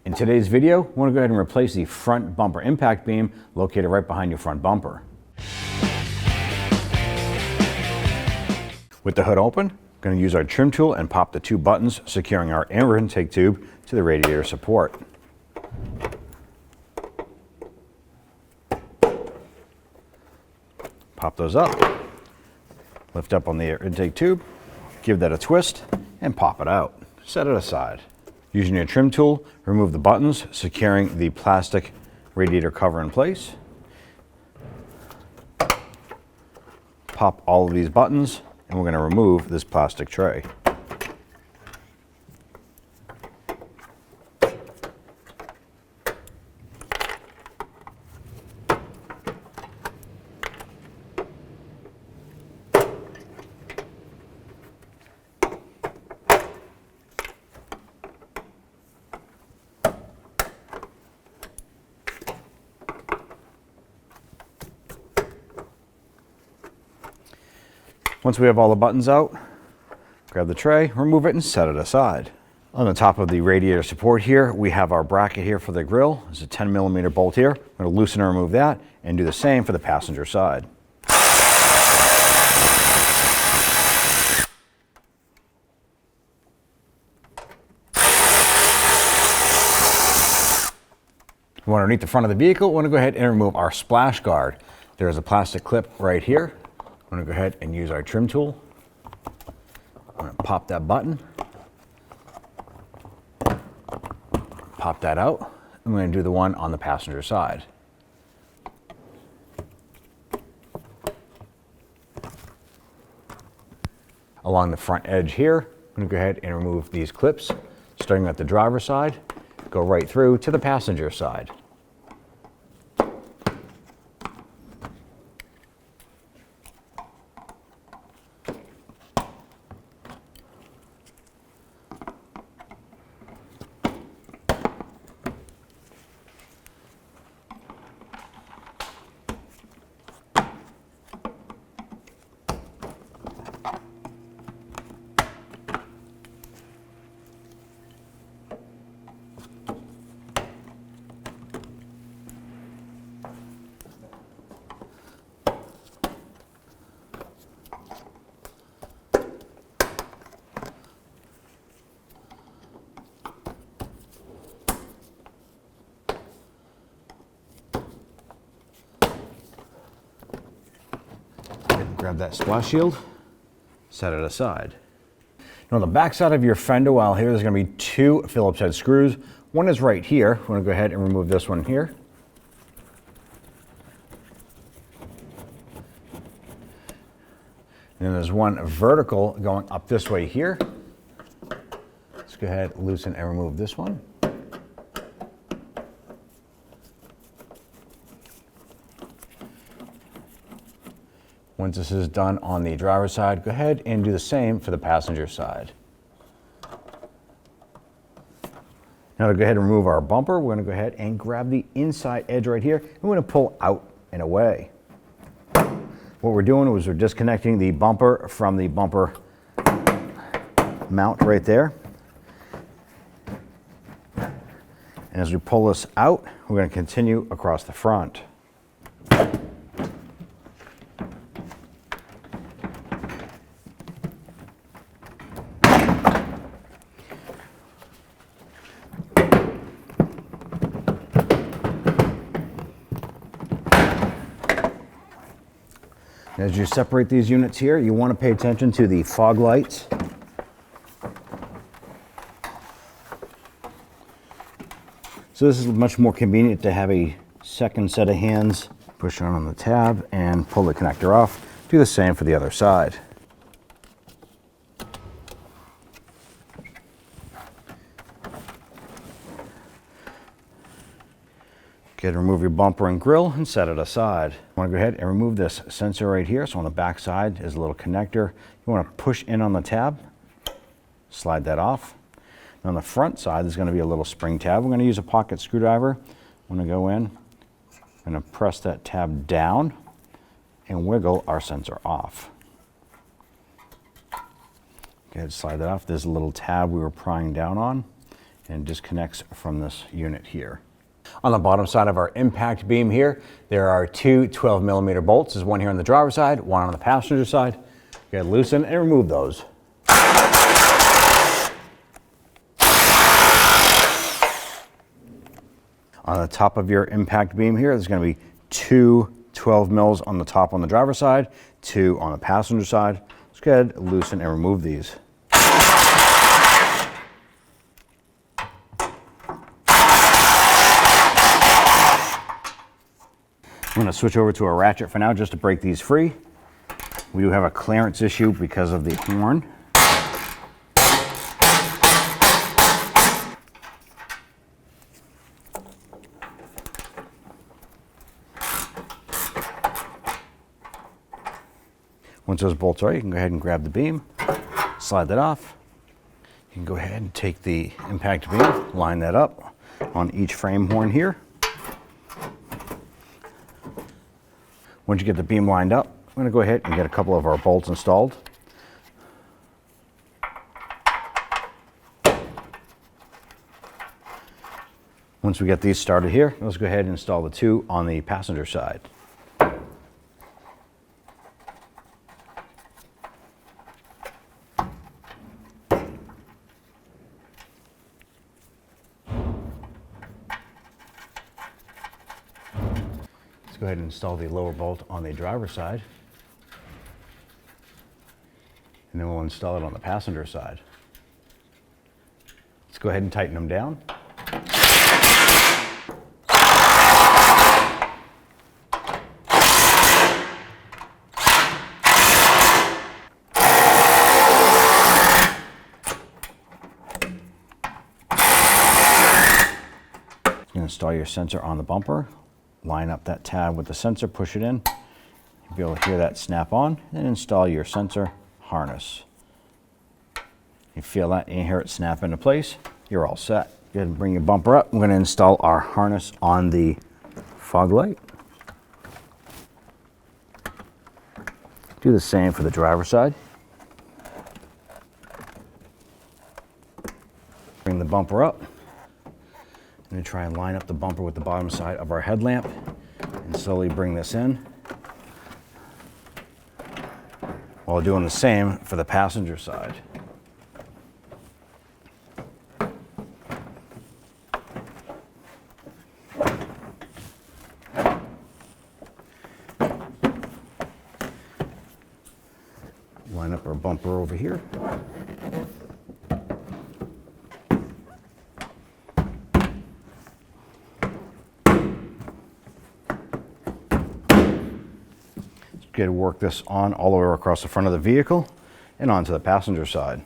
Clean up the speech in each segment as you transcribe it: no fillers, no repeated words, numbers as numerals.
In today's video, we want to go ahead and replace the front bumper impact beam located right behind your front bumper. With the hood open, we're going to use our trim tool and pop the two buttons securing our air intake tube to the radiator support. Pop those up, lift up on the air intake tube, give that a twist, and pop it out. Set it aside. Using your trim tool, remove the buttons securing the plastic radiator cover in place. Pop all of these buttons, and we're going to remove this plastic tray. Once we have all the buttons out, grab the tray, remove it, and set it aside. On the top of the radiator support here, we have our bracket here for the grill. There's a 10mm bolt here. I'm going to loosen and remove that, and do the same for the passenger side. Underneath the front of the vehicle, we want to go ahead and remove our splash guard. There's a plastic clip right here. I'm going to go ahead and use our trim tool. I'm going to pop that button. Pop that out. I'm going to do the one on the passenger side. Along the front edge here, I'm going to go ahead and remove these clips, starting at the driver's side, go right through to the passenger side. Grab that splash shield, set it aside. Now on the back side of your fender well here, there's going to be two Phillips head screws. One is right here. We're going to go ahead and remove this one here. And then there's one vertical going up this way here. Let's go ahead, loosen and remove this one. Once this is done on the driver's side, go ahead and do the same for the passenger side. Now to go ahead and remove our bumper, we're going to go ahead and grab the inside edge right here, and we're going to pull out and away. What we're doing is we're disconnecting the bumper from the bumper mount right there. And as we pull this out, we're going to continue across the front. As you separate these units here, you want to pay attention to the fog lights. So this is much more convenient to have a second set of hands. Push on the tab and pull the connector off. Do the same for the other side. Go ahead and remove your bumper and grill and set it aside. You want to go ahead and remove this sensor right here. So on the back side is a little connector. You want to push in on the tab, slide that off. And on the front side, there's going to be a little spring tab. We're going to use a pocket screwdriver. I'm going to go in, I'm going to press that tab down and wiggle our sensor off. Go ahead and slide that off. There's a little tab we were prying down on. and disconnects from this unit here. On the bottom side of our impact beam here, there are two 12mm bolts. There's one here on the driver's side, one on the passenger side. You gotta loosen and remove those. On the top of your impact beam here, there's going to be two 12 mils on the top on the driver's side, two on the passenger side. Let's go ahead, loosen and remove these. I'm going to switch over to a ratchet for now just to break these free. We do have a clearance issue because of the horn. Once those bolts are, you can go ahead and grab the beam, slide that off. You can go ahead and take the impact beam, line that up on each frame horn here. Once you get the beam lined up, I'm going to go ahead and get a couple of our bolts installed. Once we get these started here, let's go ahead and install the two on the passenger side. Let's go ahead and install the lower bolt on the driver's side. And then we'll install it on the passenger side. Let's go ahead and tighten them down. Install your sensor on the bumper, line up that tab with the sensor, push it in, you'll be able to hear that snap on, and install your sensor harness. You feel that, and you hear it snap into place, you're all set. Go ahead and bring your bumper up. I'm going to install our harness on the fog light. Do the same for the driver's side. Bring the bumper up. I'm going to try and line up the bumper with the bottom side of our headlamp and slowly bring this in, while doing the same for the passenger side. Line up our bumper over here. Get to work this on all the way across the front of the vehicle and onto the passenger side.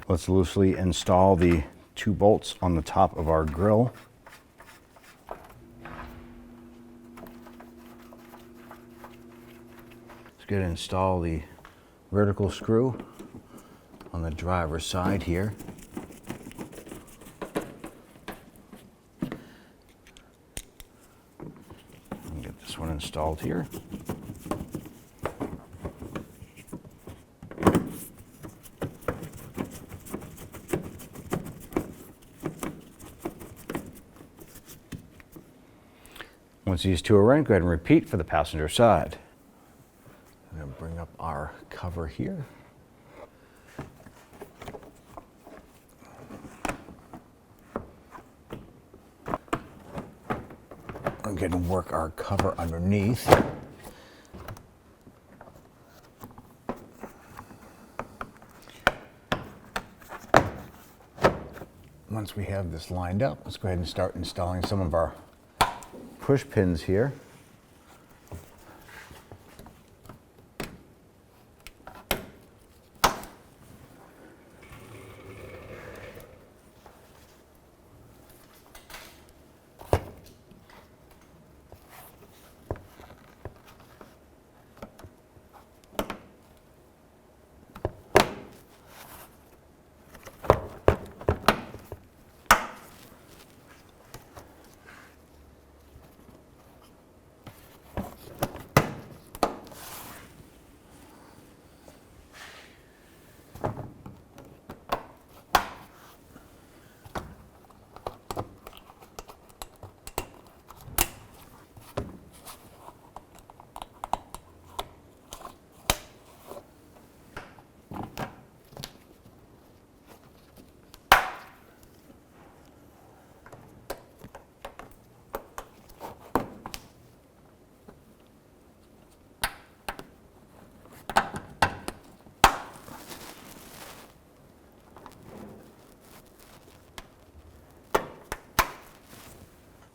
Let's loosely install the two bolts on the top of our grille. Let's go ahead and install the vertical screw on the driver's side here. And get this one installed here. Once these two are in, go ahead and repeat for the passenger side. I'm going to bring up our cover here. I'm going to work our cover underneath. Once we have this lined up, let's go ahead and start installing some of our push pins here.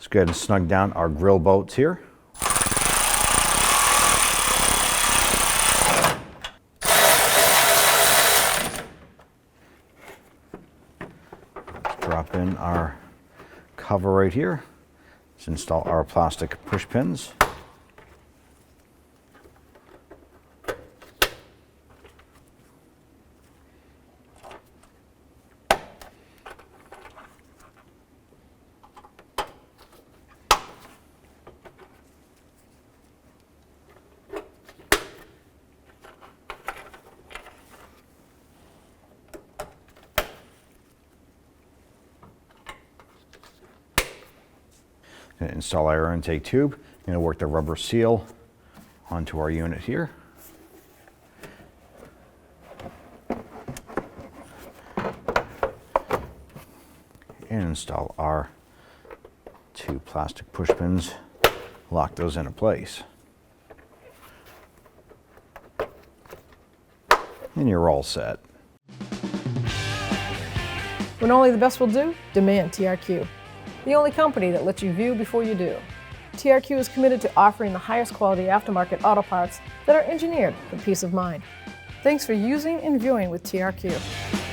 Let's go ahead and snug down our grill bolts here. Drop in our cover right here. Let's install our plastic push pins. Install our air intake tube. I'm going to work the rubber seal onto our unit here. And install our 2 plastic push pins. Lock those into place. And you're all set. When only the best will do, demand TRQ. The only company that lets you view before you do. TRQ is committed to offering the highest quality aftermarket auto parts that are engineered for peace of mind. Thanks for using and viewing with TRQ.